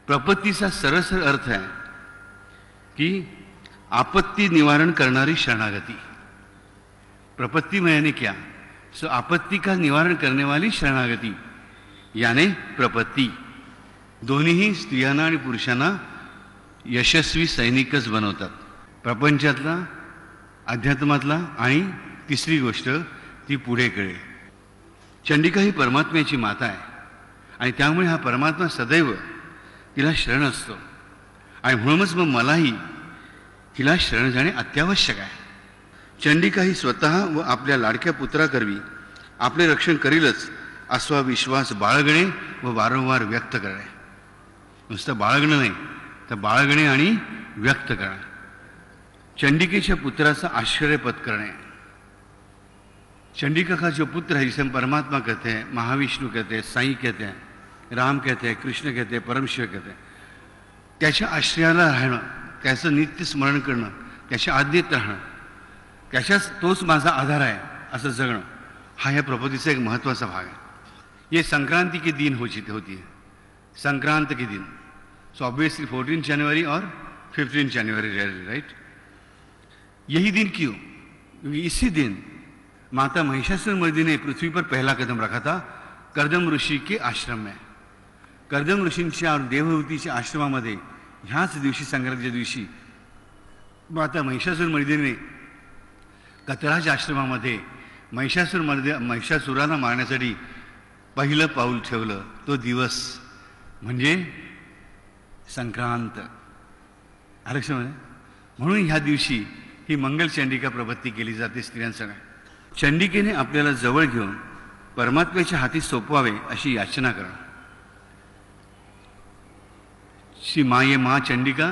प्रपत्तीचा सरळ अर्थ आहे की आपत्ती निवारण करणारी शरणागती. प्रपत्ति मैंने क्या, सो आपत्ति का निवारण करने वाली शरणागती, याने प्रपत्ति. दोन्हीही स्त्रियांना आणि पुरुषांना यशस्वी सैनिकच बनवतात, प्रपंचातला, अध्यात्मातला, आणि तिसरी गोष्ट ती पुढे कळेल. चंडिका ही परमात्म्याची माता आहे आणि त्यामुळे हा परमात्मा सदैव तिला शरण असतो आणि म्हणूनच मग मलाही तिला शरण जाणे अत्यावश्यक आहे. चंडिका ही स्वतः व आपल्या लाडक्या पुत्राकरवी आपले रक्षण करीलच असा विश्वास बाळगणे व वारंवार व्यक्त करणे. नुसतं बाळगणं नाही तर बाळगणे आणि व्यक्त करणे. चंडिकेच्या पुत्राचा आश्चर्य पत्करणे. चंडिका का जो पुत्र है जिसे हम परमात्मा कहते हैं, महाविष्णु कहते हैं, साईं कहते हैं, राम कहते हैं, कृष्ण कहते हैं, परमशिव कहते हैं, त्याच्या आश्रयाला राहणं, त्याचं नित्य स्मरण करणं, त्याच्या आज्ञेत राहणं, त्याच्याच तोच माझा आधार आहे असं जगणं, हा या प्रपत्तीचा एक महत्त्वाचा भाग है. ये संक्रांति के दिन होती है, संक्रांत के दिन. सो ऑब्वियसली 14 जनवरी और 15 जनवरी, राइट. यही दिन क्यों? क्योंकि इसी दिन माता महिषासुर मर्दिनी ने पृथ्वी पर पहला कदम रखा था कर्दम ऋषि के आश्रम में. कर्दम ऋषींच्या और देवहूतीच्या आश्रमामध्ये ह्याच दिवशी, संक्रांतीच्या दिवशी, माता महिषासुर मर्दिनीने कतराज आश्रमामध्ये महिषासुराला मारण्यासाठी पहिलं पाऊल ठेवलं. तो दिवस म्हणजे संक्रांत. आरक्षण म्हणून ह्या दिवशी ही मंगलचंडिका प्रपत्ती केली जाते स्त्रियांसाठी. चंडिकेने आपल्याला जवळ घेऊन परमात्म्याच्या हाती सोपवावे अशी याचना करा. श्री माँ, ये माँ चंडिका,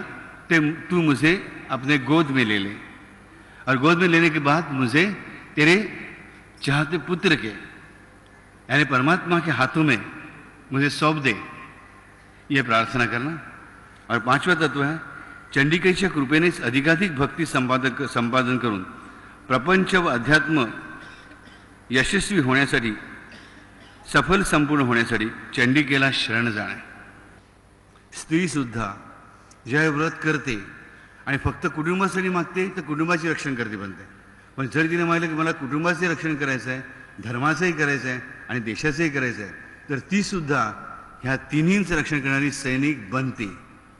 तू मुझे अपने गोद में ले ले और गोद में लेने के बाद मुझे तेरे चाहते पुत्र के यानी परमात्मा के हाथों में मुझे सौंप दे, ये प्रार्थना करना. और पांचवा तत्व है चंडिकेच्या कृपेनेच अधिकाधिक भक्ती संपादन करून प्रपंच व अध्यात्म यशस्वी होण्यासाठी, सफल संपूर्ण होण्यासाठी चंडिकेला शरण जाणे. स्त्री सुद्धा ज्या व्रत करते आणि फक्त कुटुंबासाठी मागते तर कुटुंबाचे रक्षण करते बनते. पण जर तिने माहिलं की मला कुटुंबाचे रक्षण करायचं आहे, धर्माचंही करायचं आहे आणि देशाचंही करायचं आहे, तर ती सुद्धा ह्या तिन्हींचं रक्षण करणारी सैनिक बनते.